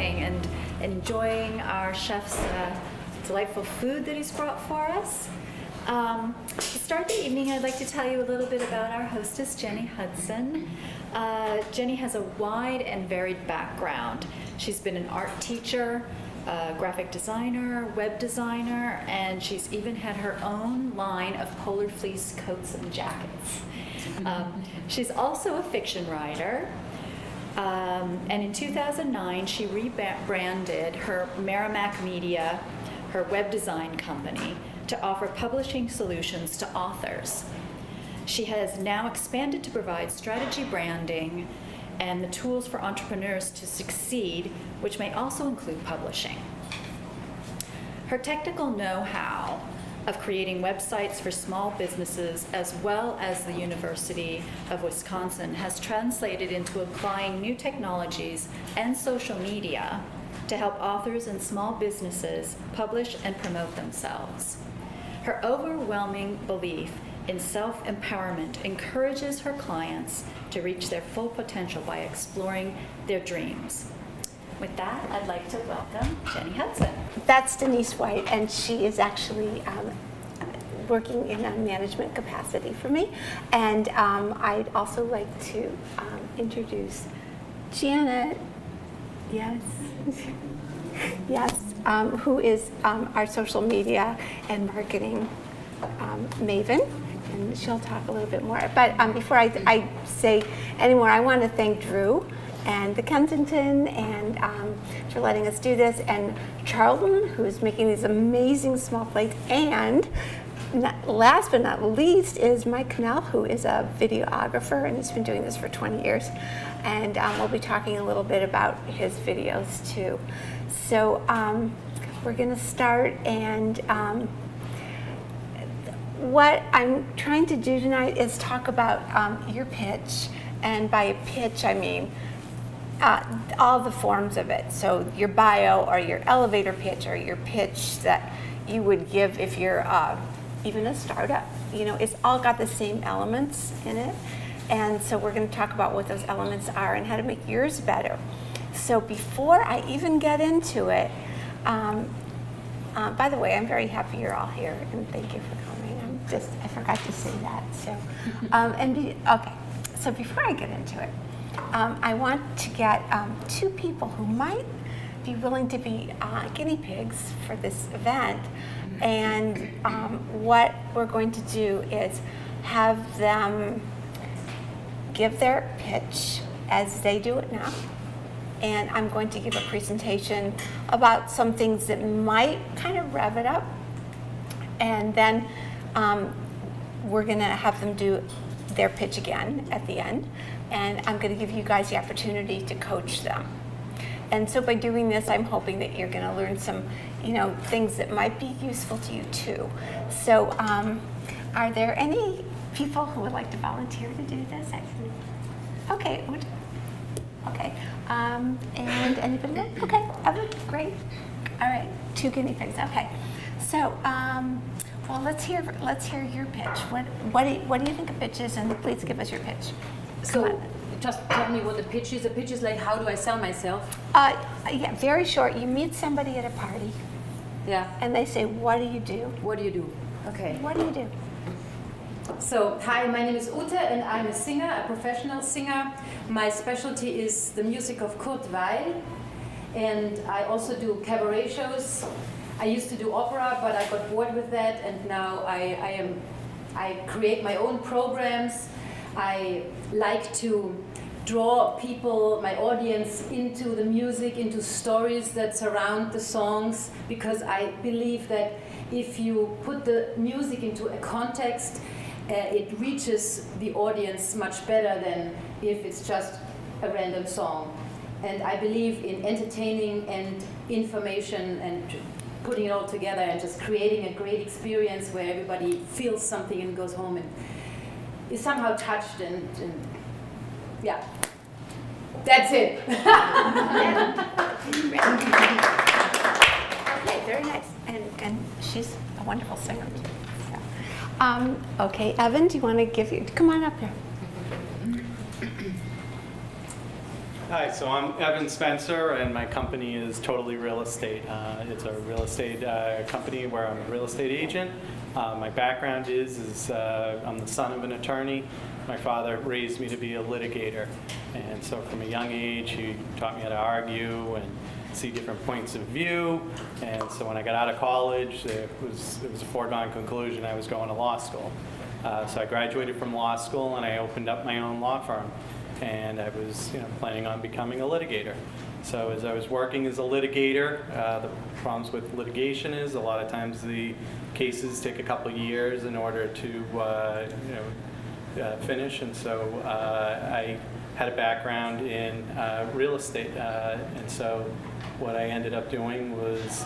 doing and enjoying our chef's delightful food that he's brought for us. To start the evening, I'd like to tell you a little bit about our hostess, Jenny Hudson. Jenny has a wide and varied background. She's been an art teacher, graphic designer, web designer, and she's even had her own line of polar fleece coats and jackets. She's also a fiction writer, and in 2009 she rebranded her Merrimack Media, her web design company, to offer publishing solutions to authors. She has now expanded to provide strategy branding and the tools for entrepreneurs to succeed, which may also include publishing. Her technical know-how of creating websites for small businesses, as well as the University of Wisconsin, has translated into applying new technologies and social media to help authors and small businesses publish and promote themselves. Her overwhelming belief in self-empowerment encourages her clients to reach their full potential by exploring their dreams. With that, I'd like to welcome Jenny Hudson. That's Denise White, and she is actually working in a management capacity for me. And I'd also like to introduce Janet, yes, who is our social media and marketing maven. And she'll talk a little bit more. But before I say any more, I want to thank Drew and the Kensington and for letting us do this, and Charlton, who's making these amazing small plates, and last but not least is Mike Cannell, who is a videographer and has been doing this for 20 years. And we'll be talking a little bit about his videos too. So we're going to start, and what I'm trying to do tonight is talk about your pitch, and by a pitch I mean all the forms of it. So your bio or your elevator pitch or your pitch that you would give if you're even a startup. You know, it's all got the same elements in it. And so we're going to talk about what those elements are and how to make yours better. So before I even get into it, by the way, I'm very happy you're all here, and thank you for coming. I forgot to say that. So, okay. So before I get into it, I want to get two people who might be willing to be guinea pigs for this event. And what we're going to do is have them give their pitch as they do it now. And I'm going to give a presentation about some things that might kind of rev it up. And then we're going to have them do their pitch again at the end. And I'm going to give you guys the opportunity to coach them. And so by doing this, I'm hoping that you're going to learn some, things that might be useful to you too. So are there any people who would like to volunteer to do this? Okay. Okay. And anybody else? Okay. Evan, great. All right. 2 guinea pigs. Okay. So, well, let's hear your pitch. What do you think a pitch is? And please give us your pitch. So, just tell me what the pitch is. The pitch is like, how do I sell myself? Yeah, very short. You meet somebody at a party. Yeah. And they say, what do you do? What do you do? Okay. What do you do? So, hi, my name is Ute, and I'm a singer, a professional singer. My specialty is the music of Kurt Weill, and I also do cabaret shows. I used to do opera, but I got bored with that, and now I create my own programs. I like to draw people, my audience, into the music, into stories that surround the songs, because I believe that if you put the music into a context, it reaches the audience much better than if it's just a random song. And I believe in entertaining and information and putting it all together and just creating a great experience where everybody feels something and goes home and is somehow touched and yeah. That's it. Okay, very nice. And she's a wonderful singer too. So. Okay, Evan, do you want to come on up here? Hi, so I'm Evan Spencer, and my company is Totally Real Estate. It's a real estate company where I'm a real estate agent. My background is I'm the son of an attorney. My father raised me to be a litigator, and so from a young age, he taught me how to argue and see different points of view. And so when I got out of college, it was a foregone conclusion I was going to law school. So I graduated from law school, and I opened up my own law firm. And I was planning on becoming a litigator. So as I was working as a litigator, the problems with litigation is a lot of times the cases take a couple of years in order to finish. And so I had a background in real estate. And so what I ended up doing was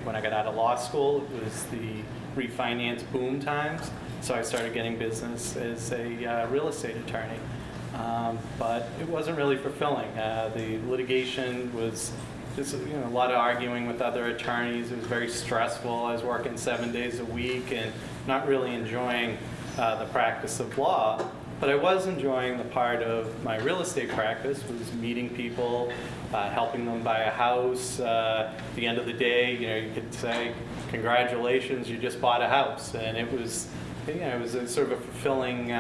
when I got out of law school, it was the refinance boom times. So I started getting business as a real estate attorney. But it wasn't really fulfilling. The litigation was just a lot of arguing with other attorneys. It was very stressful. I was working 7 days a week and not really enjoying the practice of law. But I was enjoying the part of my real estate practice was meeting people, helping them buy a house. At the end of the day, you could say, "Congratulations, you just bought a house," and it was a sort of a fulfilling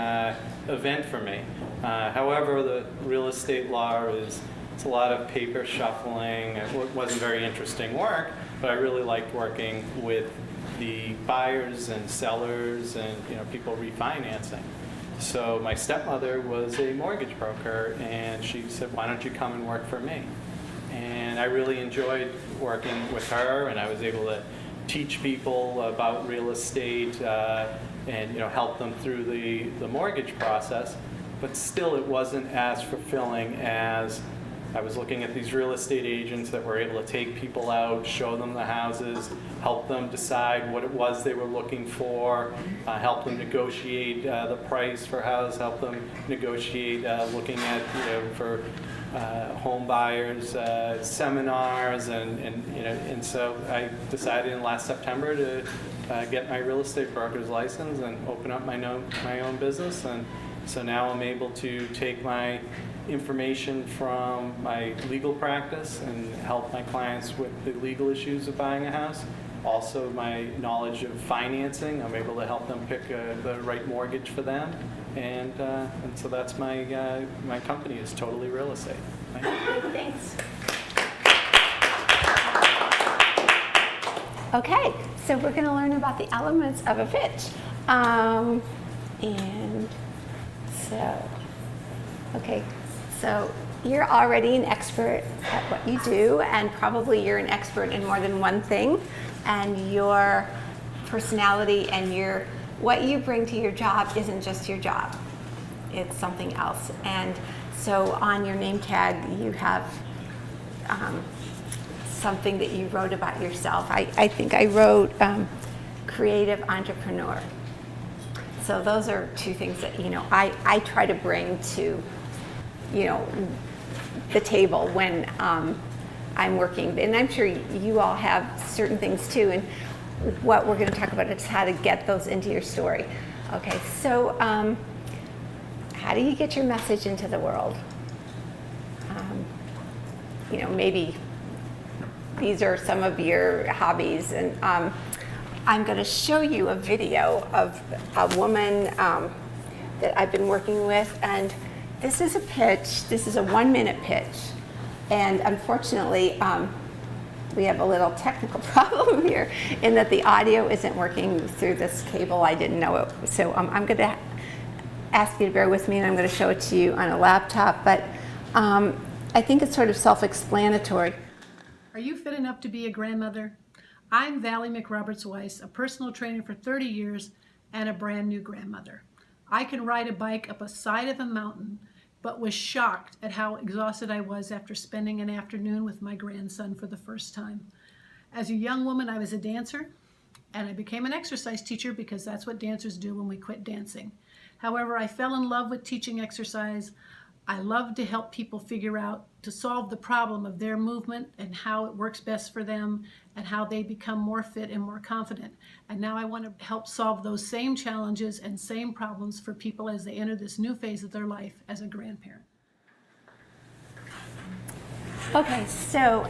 event for me. However, the real estate law it's a lot of paper shuffling. It wasn't very interesting work, but I really liked working with the buyers and sellers and people refinancing. So my stepmother was a mortgage broker, and she said, "Why don't you come and work for me?" And I really enjoyed working with her, and I was able to teach people about real estate and help them through the mortgage process. But still, it wasn't as fulfilling as I was looking at these real estate agents that were able to take people out, show them the houses, help them decide what it was they were looking for, help them negotiate the price for house, help them negotiate looking at for home buyers seminars, and so I decided in last September to get my real estate broker's license and open up my own business. And so now I'm able to take my information from my legal practice and help my clients with the legal issues of buying a house. Also, my knowledge of financing, I'm able to help them pick the right mortgage for them. And so that's my company is Totally Real Estate. Thanks. Okay, so we're going to learn about the elements of a pitch. So you're already an expert at what you do, and probably you're an expert in more than one thing. And your personality and what you bring to your job isn't just your job. It's something else. And so on your name tag, you have something that you wrote about yourself. I think I wrote creative entrepreneur. So those are two things that I try to bring to the table when I'm working. And I'm sure you all have certain things too. And what we're going to talk about is how to get those into your story. Okay, so how do you get your message into the world? Maybe these are some of your hobbies. And I'm going to show you a video of a woman that I've been working with. And this is a pitch. This is a 1-minute pitch. And unfortunately, we have a little technical problem here in that the audio isn't working through this cable. I didn't know it. So I'm going to ask you to bear with me, and I'm going to show it to you on a laptop. But I think it's sort of self-explanatory. Are you fit enough to be a grandmother? I'm Valerie McRoberts-Weiss, a personal trainer for 30 years and a brand new grandmother. I can ride a bike up a side of a mountain, but was shocked at how exhausted I was after spending an afternoon with my grandson for the first time. As a young woman, I was a dancer, and I became an exercise teacher because that's what dancers do when we quit dancing. However, I fell in love with teaching exercise. I love to help people figure out to solve the problem of their movement and how it works best for them and how they become more fit and more confident. And now I want to help solve those same challenges and same problems for people as they enter this new phase of their life as a grandparent. Okay, so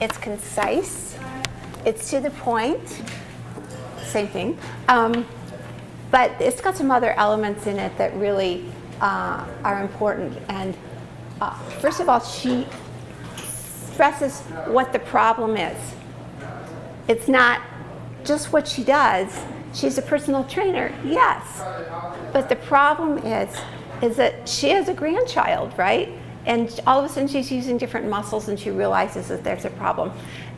it's concise, it's to the point, same thing, but it's got some other elements in it that really are important. And first of all, she stresses what the problem is. It's not just what she does. She's a personal trainer, yes, but the problem is that she has a grandchild, right? And all of a sudden she's using different muscles and she realizes that there's a problem.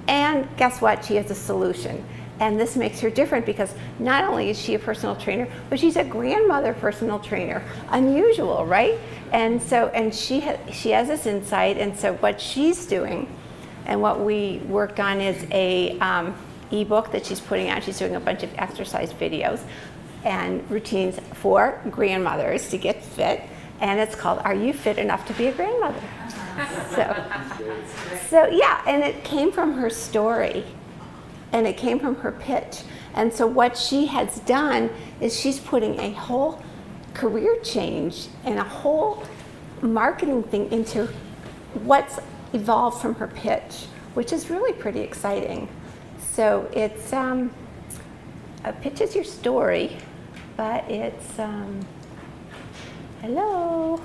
And guess what? She has a solution. And this makes her different because not only is she a personal trainer, but she's a grandmother personal trainer. Unusual, right? And so, and she has this insight, and so what she's doing and what we worked on is a ebook that she's putting out. She's doing a bunch of exercise videos and routines for grandmothers to get fit, and it's called Are You Fit Enough to Be a Grandmother? So yeah, and it came from her story and it came from her pitch. And so what she has done is she's putting a whole career change and a whole marketing thing into what's evolved from her pitch, which is really pretty exciting. So it's a pitch is your story, but it's hello.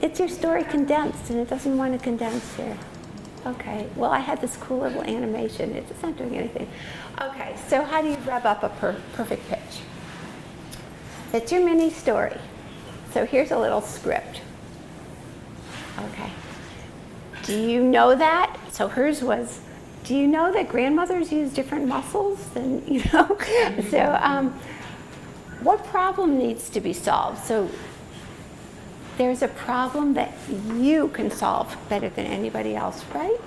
It's your story condensed, and it doesn't want to condense here. Okay, well, I had this cool little animation. It's not doing anything. Okay, so how do you rev up a perfect pitch? It's your mini story. So here's a little script. Okay. Do you know that? So hers was, do you know that grandmothers use different muscles than, you know? So what problem needs to be solved? So there's a problem that you can solve better than anybody else, right?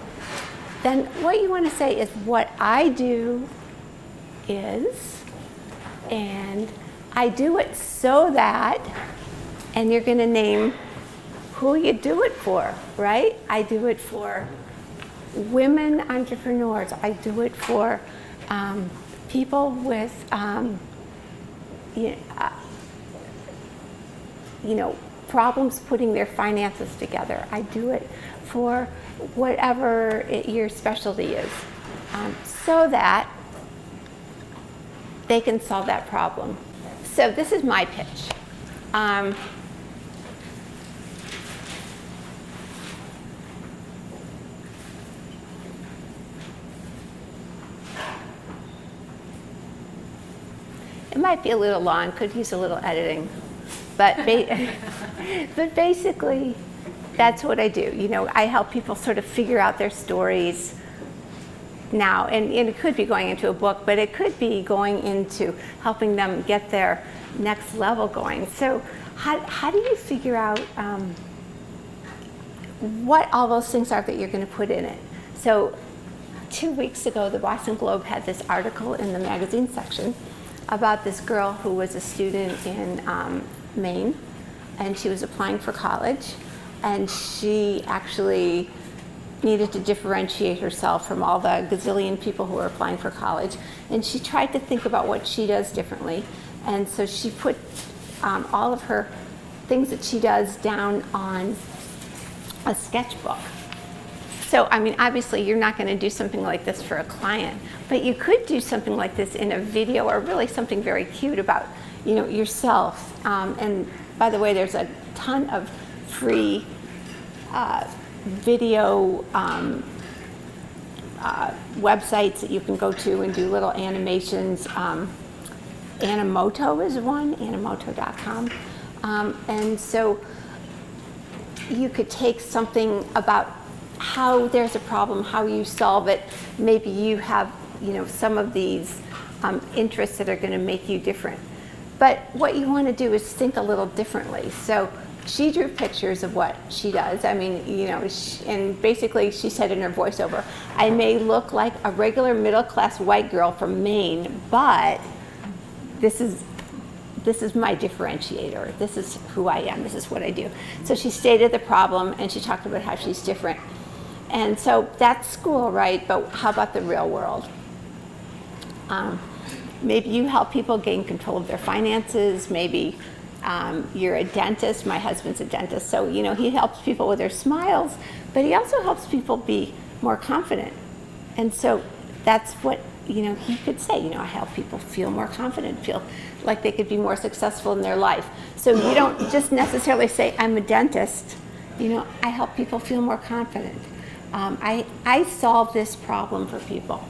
Then what you want to say is what I do is, and I do it so that, and you're going to name who you do it for, right? I do it for women entrepreneurs. I do it for people with, you know, problems putting their finances together. I do it for whatever your specialty is, so that they can solve that problem. So this is my pitch. It might be a little long, could use a little editing, but but basically, that's what I do. You know, I help people sort of figure out their stories now, and it could be going into a book, but it could be going into helping them get their next level going. So how do you figure out what all those things are that you're going to put in it? So 2 weeks ago, the Boston Globe had this article in the magazine section about this girl who was a student in Maine, and she was applying for college, and she actually needed to differentiate herself from all the gazillion people who were applying for college, and she tried to think about what she does differently, and so she put all of her things that she does down on a sketchbook. So, I mean, obviously you're not going to do something like this for a client, but you could do something like this in a video, or really something very cute about, you know, yourself. And by the way, there's a ton of free video websites that you can go to and do little animations. Animoto is one, animoto.com. And so you could take something about how there's a problem, how you solve it. Maybe you have, you know, some of these interests that are going to make you different. But what you want to do is think a little differently. So she drew pictures of what she does. I mean, you know, and basically she said in her voiceover, I may look like a regular middle-class white girl from Maine, but this is my differentiator. This is who I am. This is what I do. So she stated the problem, and she talked about how she's different. And so that's school, right? But how about the real world? Maybe you help people gain control of their finances. Maybe you're a dentist. My husband's a dentist, so he helps people with their smiles, but he also helps people be more confident. And so that's what he could say. I help people feel more confident, feel like they could be more successful in their life. So you don't just necessarily say, I'm a dentist. I help people feel more confident. I solve this problem for people.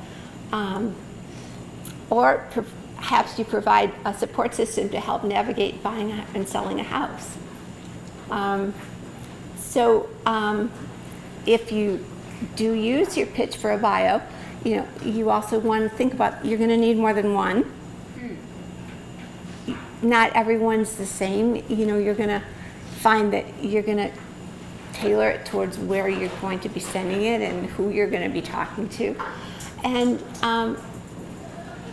Or perhaps you provide a support system to help navigate buying and selling a house. If you do use your pitch for a bio, you also want to think about, you're going to need more than one. Not everyone's the same. You're going to find that you're going to tailor it towards where you're going to be sending it and who you're going to be talking to. And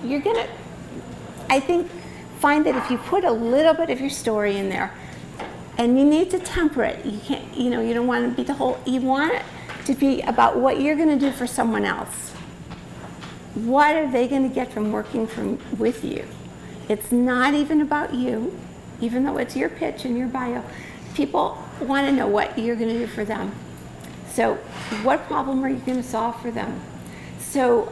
you're going to, I think, find that if you put a little bit of your story in there, and you need to temper it. You can't, you don't want to be you want it to be about what you're going to do for someone else. What are they going to get from working with you? It's not even about you, even though it's your pitch and your bio. People want to know what you're going to do for them. So what problem are you going to solve for them? So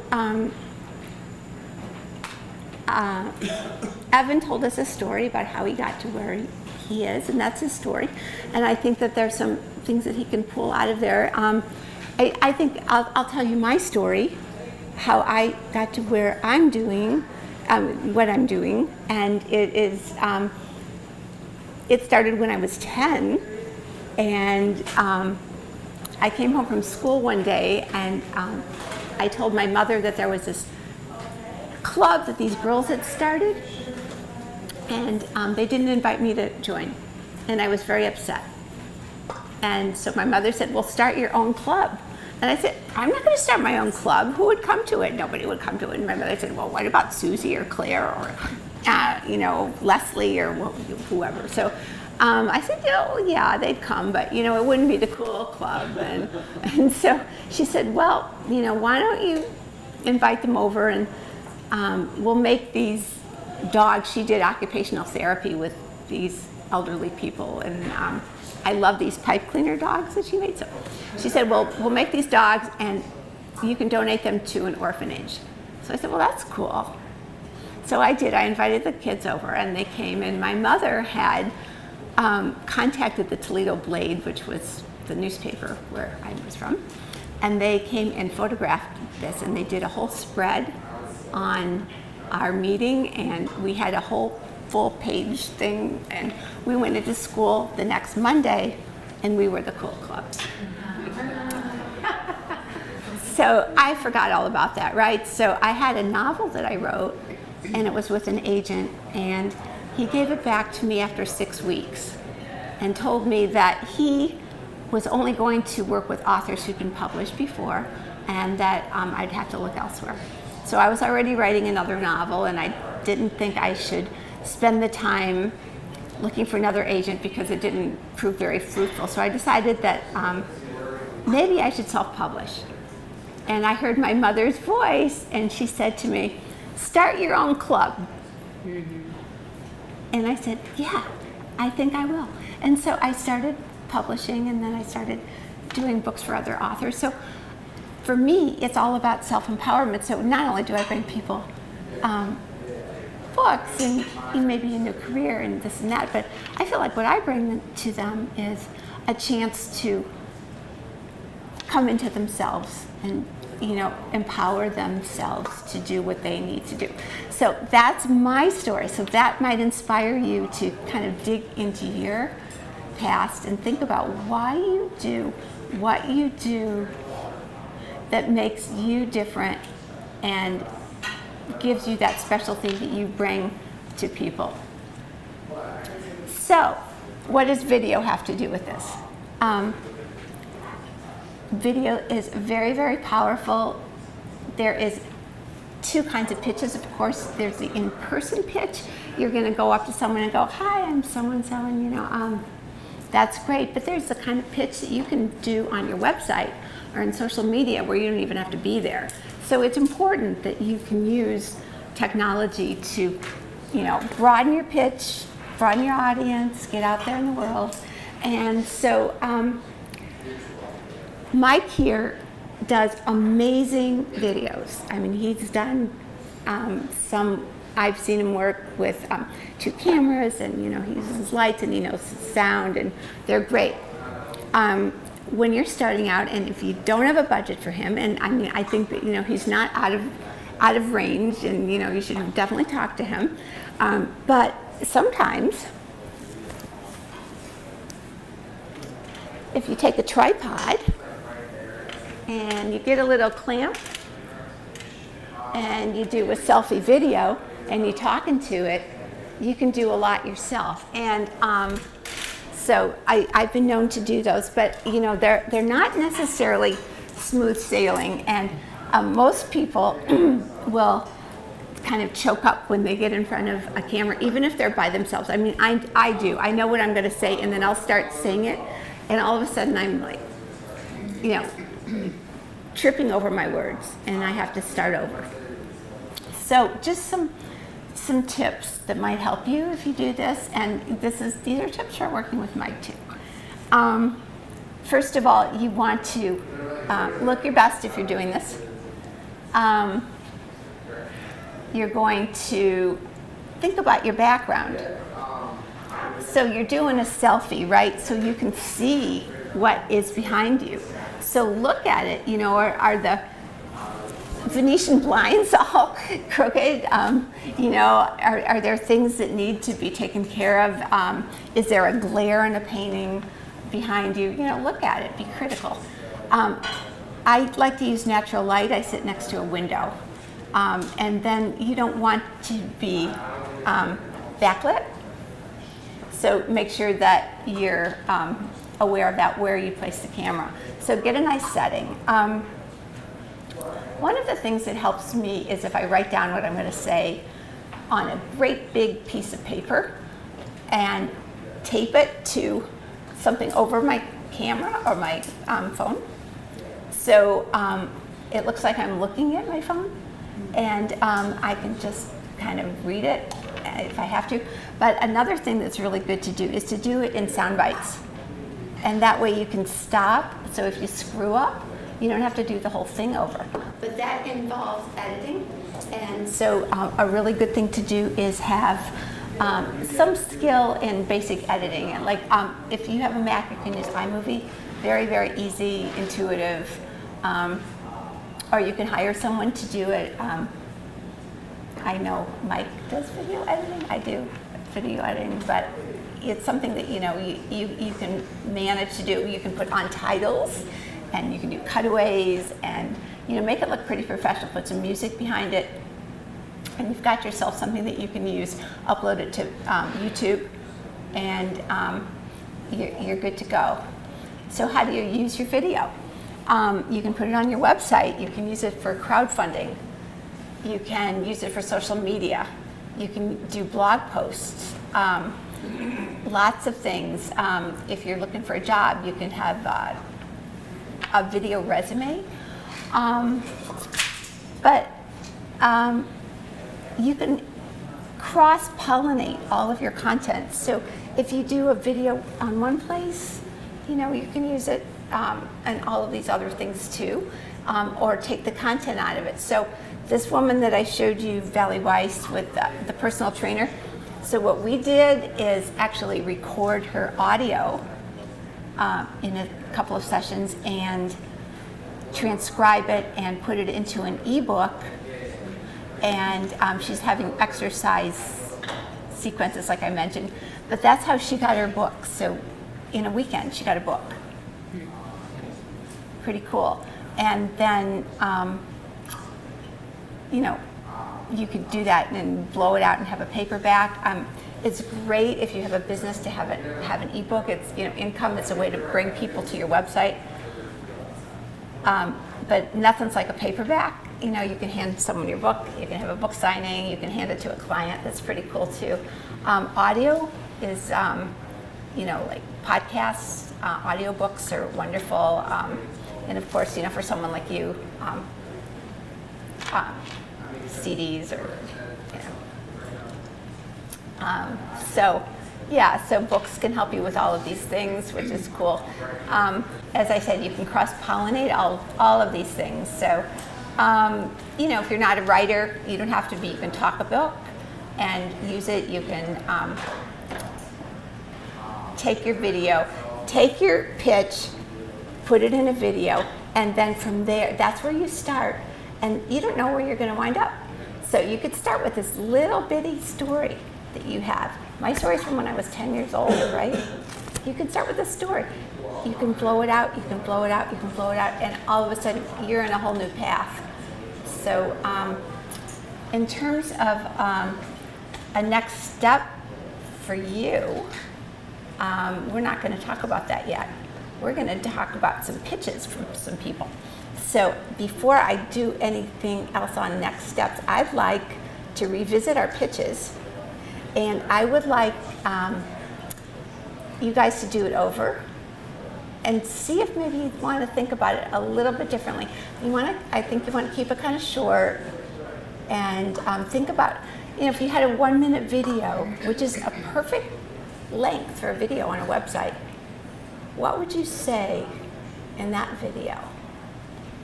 Evan told us a story about how he got to where he is, and that's his story. And I think that there's some things that he can pull out of there. I think I'll tell you my story, how I got to where I'm doing, what I'm doing, and it started when I was 10, and I came home from school one day, and I told my mother that there was this club that these girls had started, and they didn't invite me to join, and I was very upset. And so my mother said, well, start your own club. And I said, I'm not going to start my own club. Who would come to it? Nobody would come to it. And my mother said, well, what about Susie or Claire or, Leslie or whoever? So I said, oh, yeah, they'd come, but, it wouldn't be the cool club. And so she said, well, why don't you invite them over and we'll make these dogs. She did occupational therapy with these elderly people, and I love these pipe cleaner dogs that she made. So she said, well, we'll make these dogs and you can donate them to an orphanage. So I said, well, that's cool. So I did. I invited the kids over and they came, and my mother had contacted the Toledo Blade, which was the newspaper where I was from, and they came and photographed this, and they did a whole spread on our meeting, and we had a whole full page thing, and we went into school the next Monday, and we were the cool club. So I forgot all about that, right? So I had a novel that I wrote, and it was with an agent, and he gave it back to me after 6 weeks and told me that he was only going to work with authors who'd been published before, and that I'd have to look elsewhere. So I was already writing another novel, and I didn't think I should spend the time looking for another agent because it didn't prove very fruitful. So I decided that maybe I should self-publish. And I heard my mother's voice, and she said to me, start your own club. Mm-hmm. And I said, yeah, I think I will. And so I started publishing, and then I started doing books for other authors. So for me, it's all about self-empowerment. So not only do I bring people books and maybe a new career and this and that, but I feel like what I bring to them is a chance to come into themselves and empower themselves to do what they need to do. So that's my story. So that might inspire you to kind of dig into your past and think about why you do what you do that makes you different and gives you that special thing that you bring to people. So, what does video have to do with this? Video is very, very powerful. There is two kinds of pitches, of course. There's the in-person pitch. You're going to go up to someone and go, hi, I'm so-and-so, and that's great. But there's the kind of pitch that you can do on your website or in social media where you don't even have to be there. So it's important that you can use technology to, broaden your pitch broaden your audience, get out there in the world. And so Mike here does amazing videos. I mean, he's done some, I've seen him work with 2 cameras, and he uses lights, and he knows sound, and they're great. When you're starting out, and if you don't have a budget for him, and I mean, I think that he's not out of range, and you should definitely talk to him. But sometimes, if you take a tripod and you get a little clamp and you do a selfie video and you're talking to it, you can do a lot yourself. And so I've been known to do those, but they're not necessarily smooth sailing, and most people will kind of choke up when they get in front of a camera, even if they're by themselves. I mean, I do. I know what I'm going to say, and then I'll start saying it, and all of a sudden I'm like, tripping over my words, and I have to start over. So just some tips that might help you if you do this, and these are tips for working with Mike too. First of all, you want to look your best if you're doing this. You're going to think about your background. So you're doing a selfie, right? So you can see what is behind you. So look at it, are the Venetian blinds all crooked? Are there things that need to be taken care of? Is there a glare in a painting behind you? Look at it, be critical. I like to use natural light. I sit next to a window. And then you don't want to be backlit. So make sure that you're aware of that, where you place the camera. So get a nice setting. One of the things that helps me is if I write down what I'm going to say on a great big piece of paper and tape it to something over my camera or my phone. So it looks like I'm looking at my phone, and I can just kind of read it if I have to. But another thing that's really good to do is to do it in sound bites. And that way you can stop, so if you screw up, you don't have to do the whole thing over. But that involves editing. And so a really good thing to do is have some skill in basic editing. And like if you have a Mac, you can use iMovie. Very, very easy, intuitive. Or you can hire someone to do it. I know Mike does video editing. I do video editing, but it's something that you can manage to do. You can put on titles, and you can do cutaways, and make it look pretty professional. Put some music behind it, and you've got yourself something that you can use. Upload it to YouTube, and you're good to go. So how do you use your video? You can put it on your website. You can use it for crowdfunding. You can use it for social media. You can do blog posts. Lots of things. If you're looking for a job, you can have a video resume. But you can cross-pollinate all of your content. So if you do a video on one place, you can use it and all of these other things too, or take the content out of it. So this woman that I showed you, Valley Weiss, with the personal trainer, so what we did is actually record her audio in a couple of sessions and transcribe it and put it into an ebook. And she's having exercise sequences, like I mentioned. But that's how she got her book. So in a weekend, she got a book. Pretty cool. And then, you could do that and blow it out and have a paperback. It's great if you have a business to have an ebook. It's income. It's a way to bring people to your website. But nothing's like a paperback. You can hand someone your book. You can have a book signing. You can hand it to a client. That's pretty cool too. Audio is, like podcasts. Audiobooks are wonderful. And of course, for someone like you, CDs or, So Yeah, so books can help you with all of these things, which is cool. As I said, you can cross-pollinate all of these things. So, if you're not a writer, you don't have to be. You can talk a book and use it. You can take your video, take your pitch, put it in a video, and then from there, that's where you start. And you don't know where you're going to wind up. So you could start with this little bitty story that you have. My story's from when I was 10 years old, right? You can start with a story. You can blow it out, you can blow it out, you can blow it out, and all of a sudden you're in a whole new path. So in terms of a next step for you, we're not going to talk about that yet. We're going to talk about some pitches from some people. So before I do anything else on next steps, I'd like to revisit our pitches, and I would like you guys to do it over and see if maybe you want to think about it a little bit differently. I think you want to keep it kind of short, and think about, if you had a 1-minute video, which is a perfect length for a video on a website, what would you say in that video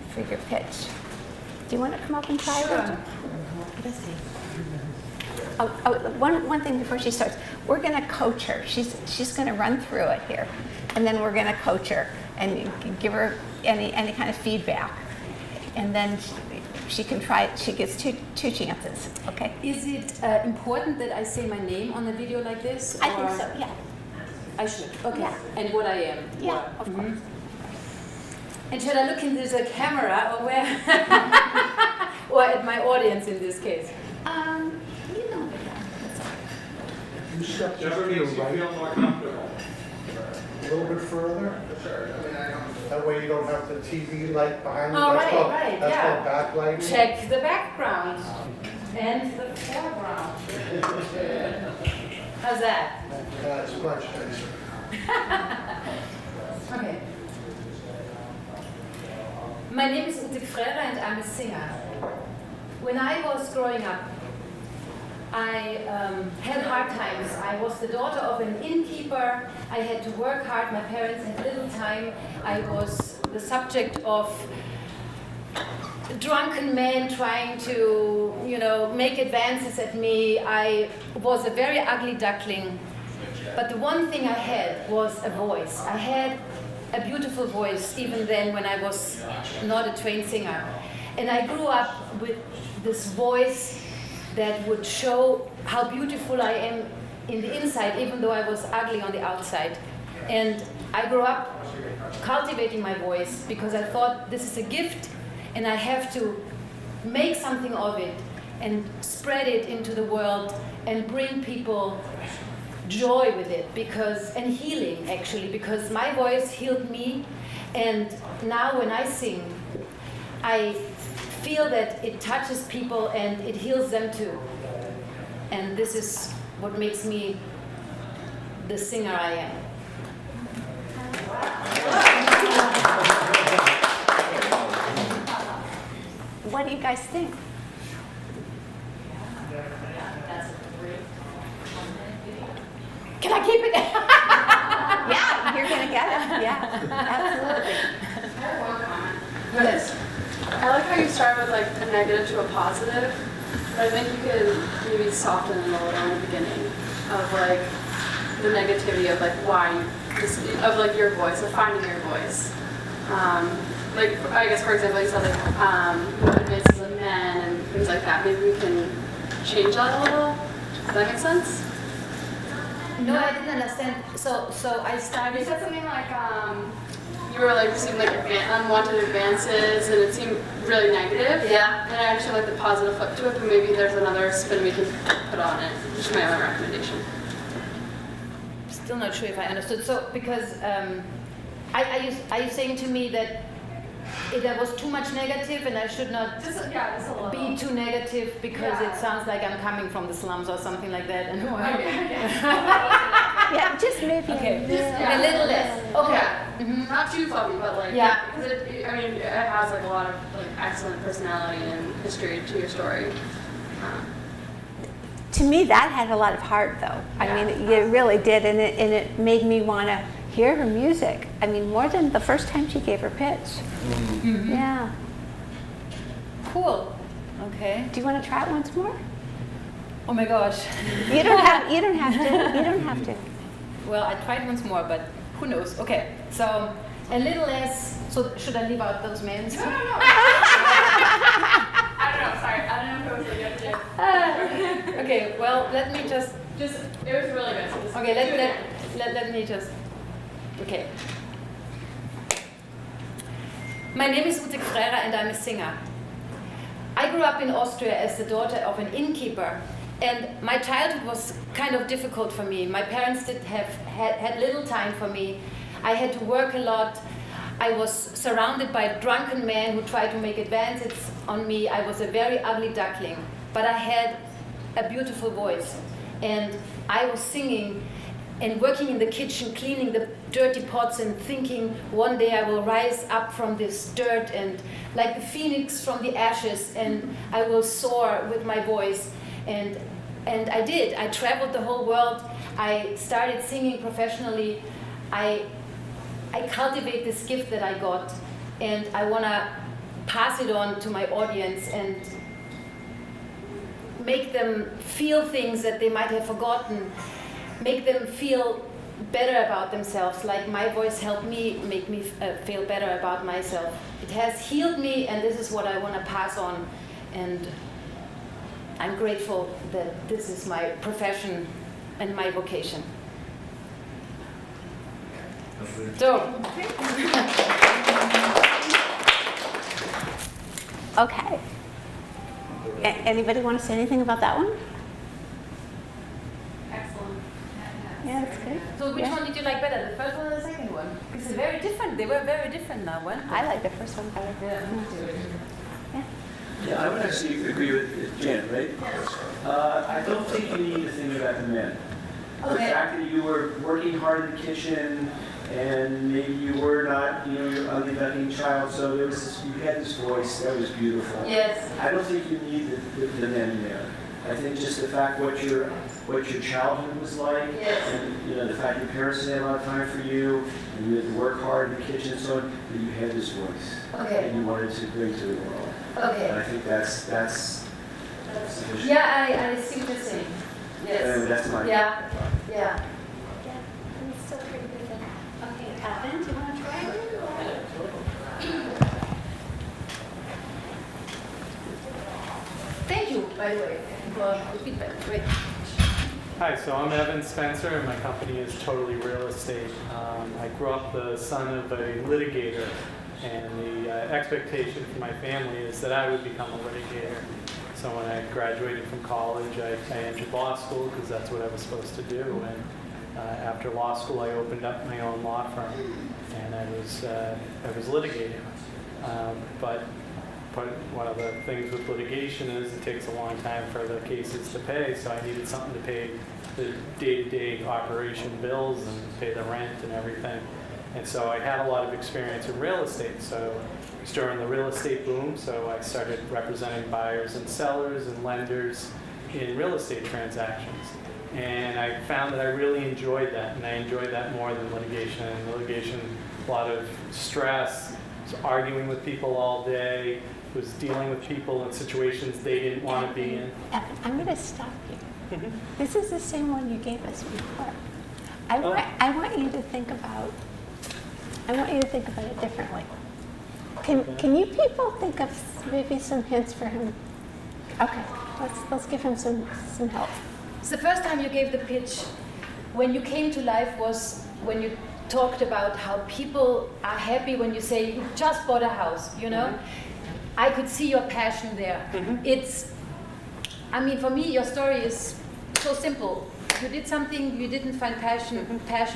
for your pitch? Do you want to come up and try it? Sure. Let's see. One thing before she starts, we're going to coach her. She's going to run through it here, and then we're going to coach her and give her any kind of feedback, and then she can try it. She gets two chances. Okay. Is it important that I say my name on a video like this? I think or- so. Yeah. I should. Okay. Yeah. And what I am. Yeah. Of course. And should I look into the camera or where? Or at my audience in this case? You know it. That's all. You step just Whatever to your makes you right, feel more comfortable. a little bit further. That way you don't have the TV light behind you. Oh, That's right, called- right, That's yeah. called backlighting. Check the background and the foreground. How's that? That's much nicer. Okay. My name is Ute Frere and I'm a singer. When I was growing up, I had hard times. I was the daughter of an innkeeper. I had to work hard. My parents had little time. I was the subject of drunken men trying to, make advances at me. I was a very ugly duckling. But the one thing I had was a voice. I had a beautiful voice, even then when I was not a trained singer. And I grew up with this voice that would show how beautiful I am in the inside, even though I was ugly on the outside. And I grew up cultivating my voice because I thought this is a gift and I have to make something of it and spread it into the world and bring people joy with it, and healing actually, because my voice healed me, and now when I sing, I feel that it touches people and it heals them too. And this is what makes me the singer I am. What do you guys think? Can I keep it? Yeah, you're gonna get it. Yeah, absolutely. Yes. I like how you start with like a negative to a positive, but I think you could maybe soften it a little in the beginning of like the negativity of like why of like your voice, of finding your voice. Like I guess for example, you said like advances of men and things like that. Maybe we can change that a little. Does that make sense? No, I didn't understand. So I You started. said something like you were like receiving like unwanted advances and it seemed really negative. Yeah. And I understand like the positive flip to it, but maybe there's another spin we can put on it. Just my own recommendation. Still not sure if I understood. So because are you saying to me that there was too much negative and I should not Just a little. be too negative because Yeah. it sounds like I'm coming from the slums or something like that? And Yeah, just maybe Okay. Yeah. A little less. Okay. Yeah. Not too fluffy, but like Yeah. because it has like a lot of like excellent personality and history to your story. To me, that had a lot of heart, though. I mean, it really did, and it made me want to hear her music. I mean, more than the first time she gave her pitch. Yeah. Cool. Okay. Do you want to try it once more? Oh my gosh. You don't have to. You don't have to. Well, I tried once more, but who knows? Okay. So a little less. So should I leave out those names? No. I don't know. Sorry, I don't know if it was really good. Okay. Well, let me just. It was really good. So just Okay. do it again. Let me just. Okay. My name is Ute Frera and I'm a singer. I grew up in Austria as the daughter of an innkeeper, and my childhood was kind of difficult for me. My parents had little time for me. I had to work a lot. I was surrounded by drunken men who tried to make advances on me. I was a very ugly duckling, but I had a beautiful voice, and I was singing and working in the kitchen, cleaning the dirty pots and thinking one day I will rise up from this dirt and like the phoenix from the ashes, and I will soar with my voice. And I did. I traveled the whole world. I started singing professionally. I cultivate this gift that I got, and I want to pass it on to my audience and make them feel things that they might have forgotten, make them feel better about themselves, like my voice helped me make me feel better about myself. It has healed me, and this is what I want to pass on, and I'm grateful that this is my profession and my vocation. So, Okay. Anybody want to say anything about that one? Excellent. Yeah, that's good. so which Yeah. one did you like better, the first one or the second one? Because they're very different. They were very different now. One. I like the first one better. Yeah, I would actually agree with Janet, right? I don't think you need to think about the men. The Okay. fact that you were working hard in the kitchen and maybe you were not, your ugly duckling child, so there was this, you had this voice that was beautiful. Yes. I don't think you need the men there. I think just the fact what your childhood was like, Yes. and the fact your parents had a lot of time for you, and you had to work hard in the kitchen and so on, that you had this voice Okay. that you wanted to bring to the world. And Okay. I think that's sufficient. Yeah, I see what you're saying. Yes. That's my Yeah. Yeah. Yeah, and it's still pretty good. Okay, Evan, do you want to try it? Thank you, by the way, for the feedback. Great. Hi, so I'm Evan Spencer, and my company is Totally Real Estate. I grew up the son of a litigator, and the expectation for my family is that I would become a litigator. So when I graduated from college, I entered law school because that's what I was supposed to do. And after law school, I opened up my own law firm, and I was litigating. But one of the things with litigation is it takes a long time for the cases to pay, so I needed something to pay the day-to-day operation bills and pay the rent and everything. And so I had a lot of experience in real estate. So it was during the real estate boom, so I started representing buyers and sellers and lenders in real estate transactions. And I found that I really enjoyed that, and I enjoyed that more than litigation. And litigation, a lot of stress, was arguing with people all day, was dealing with people in situations they didn't want to be in. Evan, I'm going to stop you. This is the same one you gave us before. I want you to think about it differently. Can you people think of maybe some hints for him? Okay, let's give him some help. So the first time you gave the pitch, when you came to life, was when you talked about how people are happy when you say you just bought a house, I could see your passion there. For me, your story is so simple. You did something you didn't find passion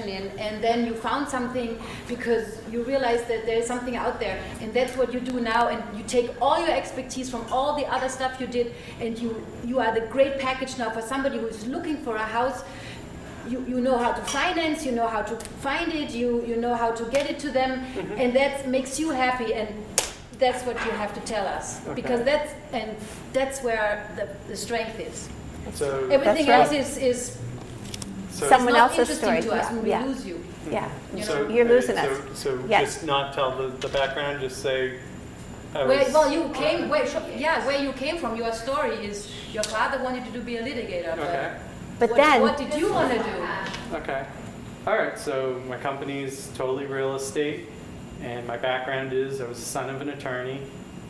in, and then you found something because you realized that there is something out there, and that's what you do now. And you take all your expertise from all the other stuff you did, and you are the great package now for somebody who is looking for a house. You know how to finance, you know how to find it, you know how to get it to them, and that makes you happy, and that's what you have to tell us, because that's where the strength is. So, Everything That's else is so, Someone not else's interesting story. to us when we Yeah. lose you. Yeah. so You're losing so, us. So Yes. just not tell the background. Just say. Well, you came. Where you came from. Your story is your father wanted you to be a litigator. Okay. But what, then, what did you want to do? Okay. All right. So my company is totally real estate, and my background is I was the son of an attorney,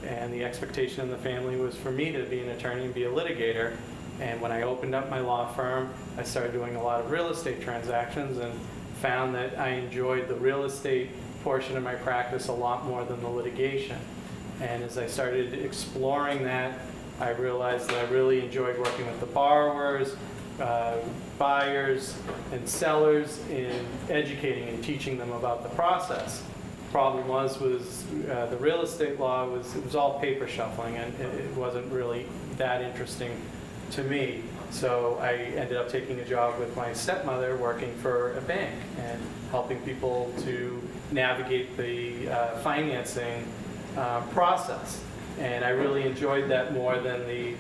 and the expectation in the family was for me to be an attorney and be a litigator. And when I opened up my law firm, I started doing a lot of real estate transactions and found that I enjoyed the real estate portion of my practice a lot more than the litigation. And as I started exploring that, I realized that I really enjoyed working with the borrowers, buyers, and sellers in educating and teaching them about the process. Problem was the real estate law it was all paper shuffling, and it wasn't really that interesting to me. So I ended up taking a job with my stepmother working for a bank and helping people to navigate the financing process. And I really enjoyed that more than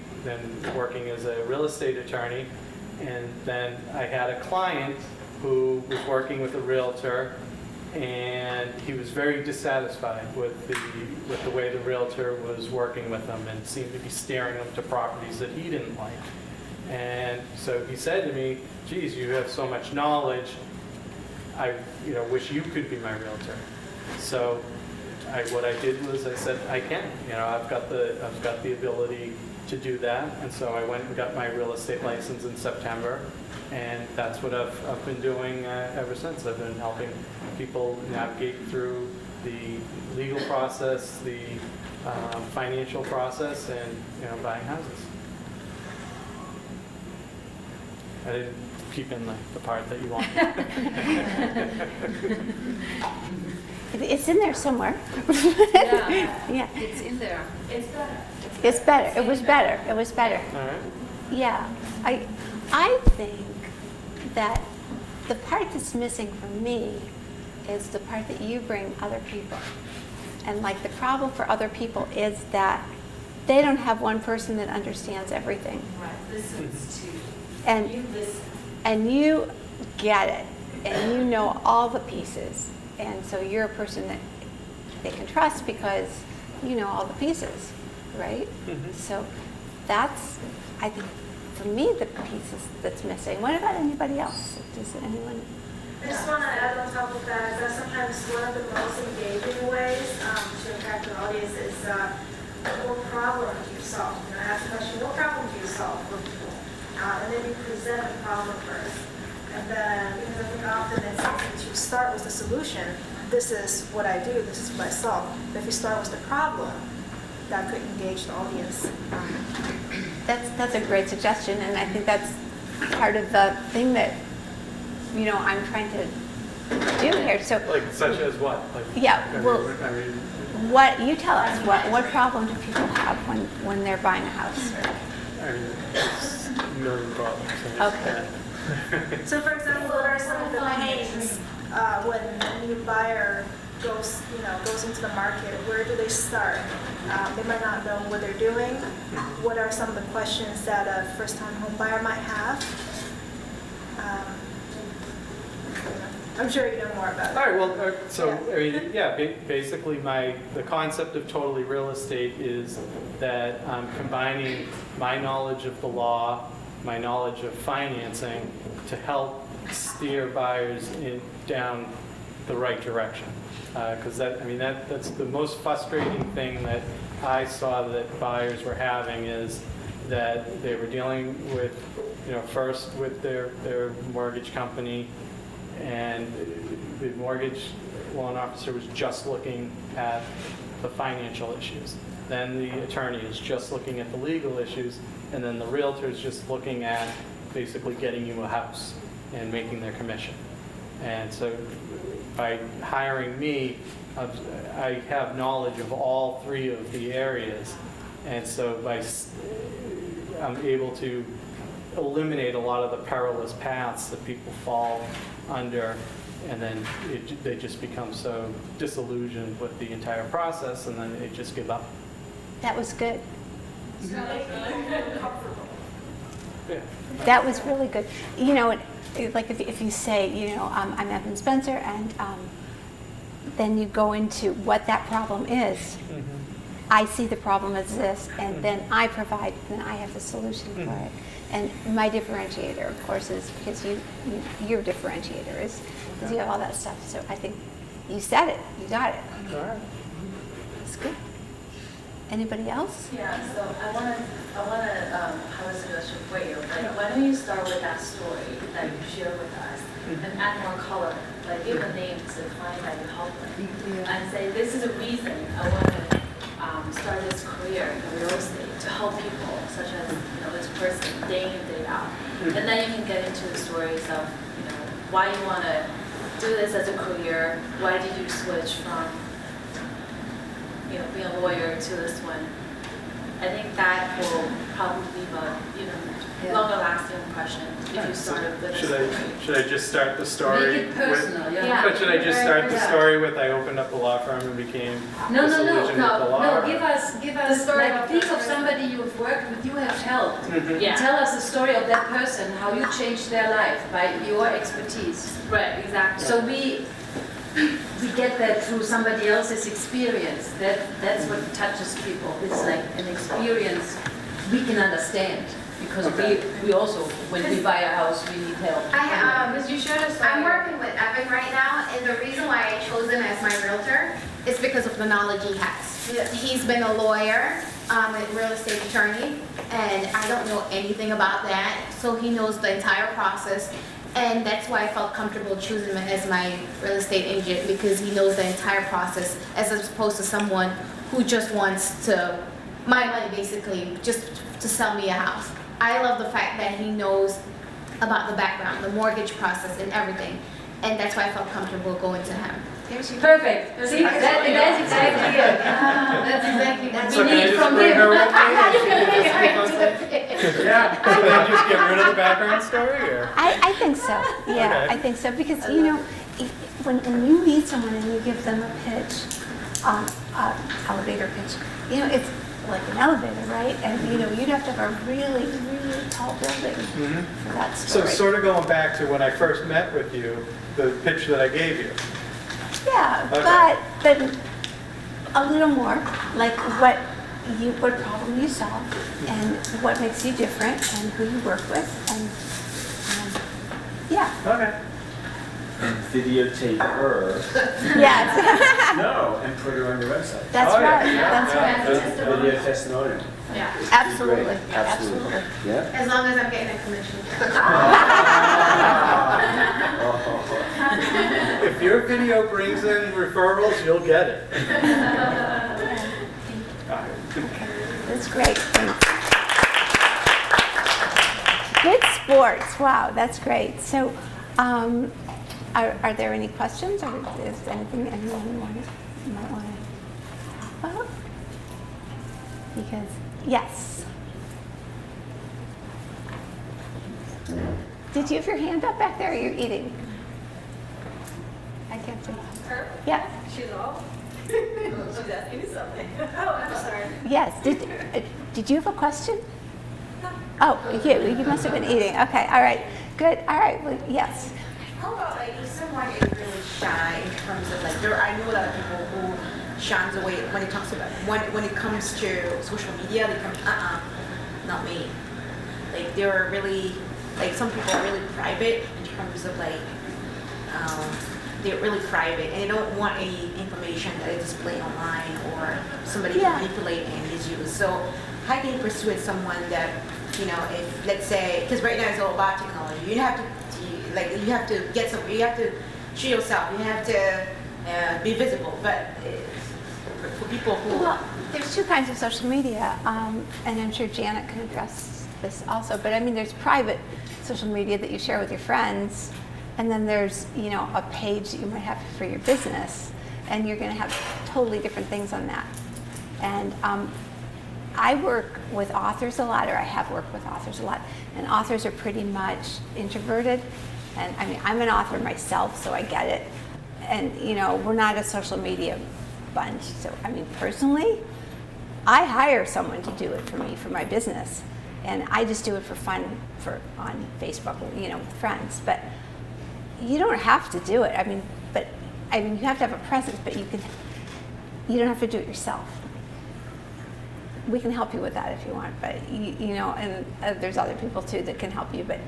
working as a real estate attorney. And then I had a client who was working with a realtor, and he was very dissatisfied with the way the realtor was working with him and seemed to be steering him to properties that he didn't like. And so he said to me, geez, you have so much knowledge, I wish you could be my realtor. So what I did was I said, I can. I've got the ability to do that. And so I went and got my real estate license in September. And that's what I've been doing ever since. I've been helping people navigate through the legal process, the financial process, and buying houses. I didn't keep in the part that you wanted. it's in there somewhere. Yeah. Yeah. It's in there. It's better. It's better. It was better. It was better. All right. Yeah. I think that the part that's missing for me is the part that you bring other people. And like the problem for other people is that they don't have one person that understands everything. Right, listens to. And You listen. and you get it, and you know all the pieces, and so you're a person that they can trust because you know all the pieces, right? Mhm. So that's, I think, for me, the pieces that's missing. What about anybody else? Does anyone? I just want to add on top of that is that sometimes one of the most engaging ways to impact an audience is what problem do you solve? Ask the question, what problem do you solve for people? And then you present the problem first. And then, because I think often it's easy to start with the solution. This is what I do, this is what I solve. But if you start with the problem, that could engage the audience. That's a great suggestion, and I think that's part of the thing that I'm trying to do here. So Like such as what? Yeah, well- I mean, what you tell us? What problem do people have when they're buying a house? it's a million problems. Okay. So for example, what are some of the pains when a new buyer goes into the market? Where do they start? They might not know what they're doing. What are some of the questions that a first-time home buyer might have? I'm sure you know more about it. All right, well, so, I mean, yeah, basically the concept of totally real estate is that I'm combining my knowledge of the law, my knowledge of financing to help steer buyers down the right direction. Because that's the most frustrating thing that I saw that buyers were having is that they were dealing with, first with their mortgage company, and the mortgage loan officer was just looking at the financial issues. Then the attorney is just looking at the legal issues, and then the realtor is just looking at basically getting you a house and making their commission. And so by hiring me, I have knowledge of all three of the areas. And so I'm able to eliminate a lot of the perilous paths that people fall under, and then they just become so disillusioned with the entire process, and then they just give up. That was good. So make people feel comfortable. Yeah. That was really good. You know, like if you say, you know, I'm Evan Spencer, and then you go into what that problem is. Mm-hmm. I see the problem as this, and then I have the solution for it. And my differentiator, of course, is because your differentiator is because you have all that stuff. So I think you said it, you got it. All right. That's good. Anybody else? Yeah, so I wanna, how is it a support you? Like, why don't you start with that story that you share with us and add more color, like give a name to the client that you help with, and say this is a reason I want to start this career in real estate to help people, such as this person day in day out, and then you can get into the stories of why you want to do this as a career, why did you switch from being a lawyer to this one. I think that will probably leave a longer lasting impression if you started with a story. Should I just start the story? Make it personal, yeah. But should I just start the story with I opened up a law firm and became No. disillusioned with the law? Give us story like of think that of person. somebody you've worked with, you have helped. Mhm. Yeah. Tell us the story of that person, how you changed their life by your expertise. Right, exactly. So we get that through somebody else's experience. That's what touches people. It's like an experience we can understand because we also, when we buy a house, we need help. Because you showed us. I'm working with Evan right now, and the reason why I chose him as my realtor is because of the knowledge he has. Yeah. He's been a lawyer, a real estate attorney, and I don't know anything about that, so he knows the entire process. And that's why I felt comfortable choosing him as my real estate agent, because he knows the entire process, as opposed to someone who just wants my money basically, just to sell me a house. I love the fact that he knows about the background, the mortgage process and everything. And that's why I felt comfortable going to him. Perfect. See, that's exactly it. That's exactly what So we can I need just from bring him. her with me? Yeah. So then just get rid of the background story, or? I think so. Yeah, Okay. I think so because when you meet someone and you give them a pitch, elevator pitch, it's like an elevator, right? And you'd have to have a really, really tall building for that So story. sort of going back to when I first met with you, the pitch that I gave you. Yeah, Okay. but a little more like what problem you solve and what makes you different and who you work with and yeah. Okay. And videotape her. Yes. No, and put her on your website. That's Oh, yeah, right. yeah, That's yeah. right. Video testimonial. Yeah. Absolutely. Great. Absolutely. Yeah. As long as I'm getting a commission. If your video brings in referrals, you'll get it. That's great. Thanks. Good sports. Wow, that's great. So, are there any questions, or is anything anyone might want to talk about? Because yes. Did you have your hand up back there, or you're eating? I can't see. Her? Yeah. She's all. She's asking me something. Oh, I'm sorry. Yes. Did you have a question? Oh, you must have been eating. Okay. All right. Good. All right. Well, yes. How about like if someone is really shy in terms of like I know a lot of people who shuns away when it comes to when it comes to social media. They come not me. Like they're really like some people are really private in terms of like they're really private and they don't want any information that is displayed online or somebody can manipulate and misuse. So how can you persuade someone that if let's say because right now it's all about technology, you have to get some, you have to show yourself, you have to be visible, but for people who There's two kinds of social media, and I'm sure Janet can address this also, but I mean there's private social media that you share with your friends, and then there's a page that you might have for your business, and you're going to have totally different things on that. And I work with authors a lot, or I have worked with authors a lot, and authors are pretty much introverted. And I mean, I'm an author myself, so I get it. And we're not a social media bunch. So I mean, personally, I hire someone to do it for me for my business, and I just do it for fun on Facebook, with friends. But you don't have to do it. I mean, you have to have a presence, but you don't have to do it yourself. We can help you with that if you want, but and there's other people too that can help you. But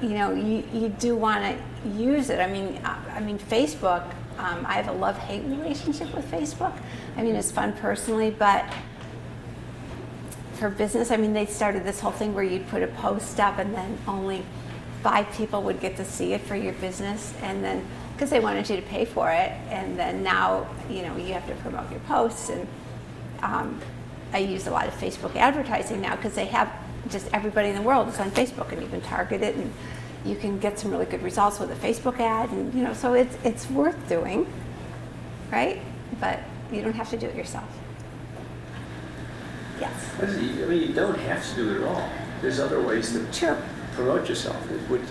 you do want to use it. I mean, Facebook. I have a love-hate relationship with Facebook. I mean, it's fun personally, but for business, I mean, they started this whole thing where you'd put a post up, and then only 5 people would get to see it for your business, and then because they wanted you to pay for it, and then now you have to promote your posts, and I use a lot of Facebook advertising now because they have just everybody in the world is on Facebook, and you can target it, and you can get some really good results with a Facebook ad, and so it's worth doing, right? But you don't have to do it yourself. Yes. I mean, you don't have to do it at all. There's other ways to promote yourself.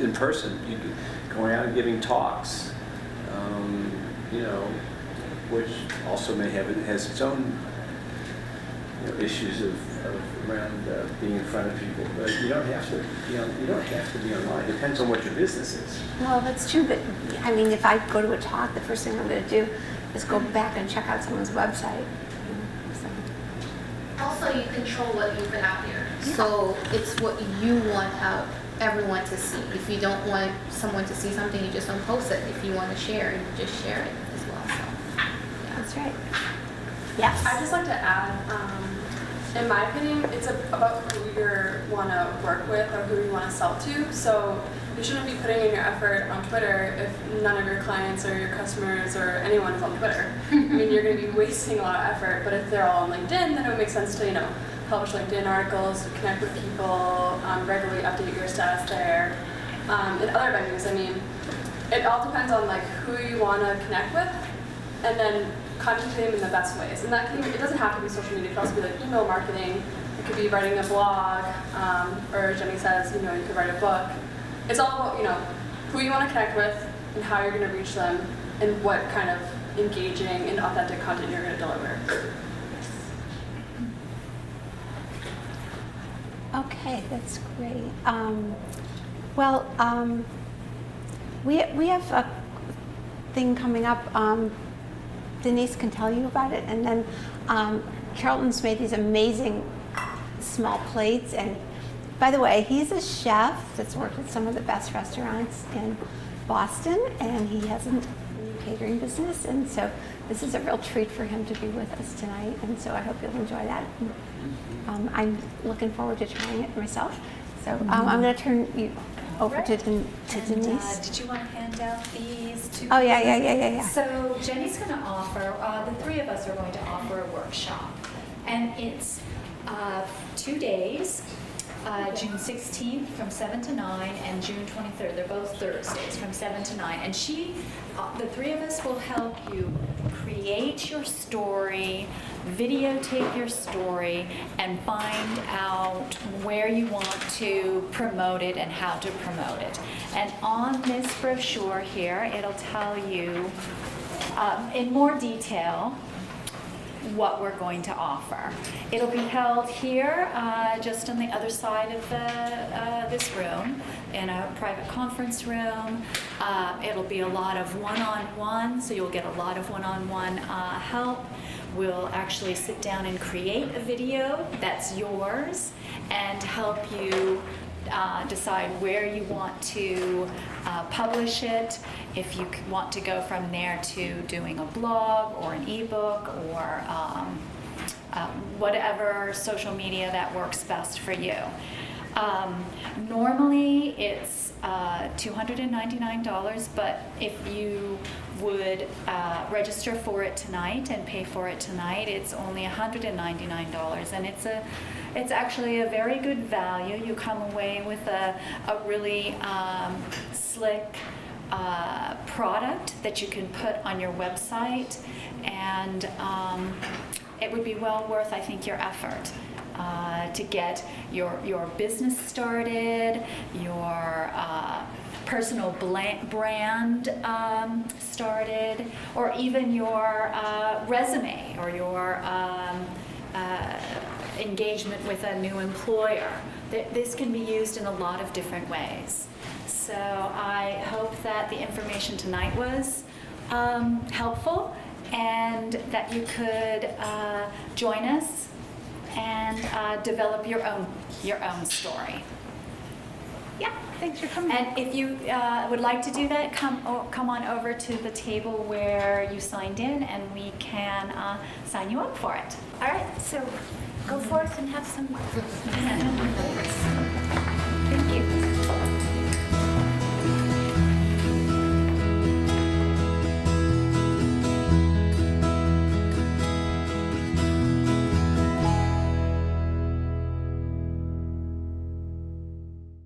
In person, you going out and giving talks, which also has its own issues around being in front of people. But you don't have to. You don't have to be online. It depends on what your business is. Well, that's true. But I mean, if I go to a talk, the first thing I'm going to do is go back and check out someone's website. Also, you control what you put out there. So it's what you want everyone to see. If you don't want someone to see something, you just don't post it. If you want to share it, you just share it as well. So, yeah. That's right. Yes. I'd just like to add, in my opinion, it's about who you want to work with or who you want to sell to. So you shouldn't be putting in your effort on Twitter if none of your clients or your customers or anyone is on Twitter. I mean, you're going to be wasting a lot of effort. But if they're all on LinkedIn, then it would make sense to, publish LinkedIn articles, connect with people, regularly update your status there. In other venues, I mean, it all depends on who you want to connect with, and then contact them in the best ways. And that it doesn't have to be social media. It could also be email marketing. It could be writing a blog, or Jenny says, you could write a book. It's all about, who you want to connect with and how you're going to reach them and what kind of engaging and authentic content you're going to deliver. Okay, that's great. We have a thing coming up. Denise can tell you about it, and then Charlton's made these amazing small plates. And by the way, he's a chef that's worked at some of the best restaurants in Boston, and he has a catering business, and so this is a real treat for him to be with us tonight, and so I hope you'll enjoy that. I'm looking forward to trying it myself. So I'm going to turn you over to Denise. Did you want to hand out these two? Oh, yeah. So Jenny's going to offer, the 3 of us are going to offer a workshop. And it's 2 days, June 16th from 7 to 9 and June 23rd. They're both Thursdays from 7 to 9. And the 3 of us will help you create your story, videotape your story, and find out where you want to promote it and how to promote it. And on this brochure here, it'll tell you in more detail what we're going to offer. It'll be held here, just on the other side of this room, in a private conference room. It'll be a lot of one-on-one, so you'll get a lot of one-on-one help. We'll actually sit down and create a video that's yours and help you decide where you want to publish it, if you want to go from there to doing a blog or an ebook or whatever social media that works best for you. Normally it's $299, but if you would register for it tonight and pay for it tonight, it's only $199, and it's actually a very good value. You come away with a really slick product that you can put on your website, and it would be well worth, I think, your effort to get your business started, your personal brand started, or even your resume or your engagement with a new employer. This can be used in a lot of different ways. So I hope that the information tonight was helpful and that you could join us and develop your own story. Yeah, thanks for coming. And if you would like to do that, come on over to the table where you signed in, and we can sign you up for it. All right, so go forth and have some.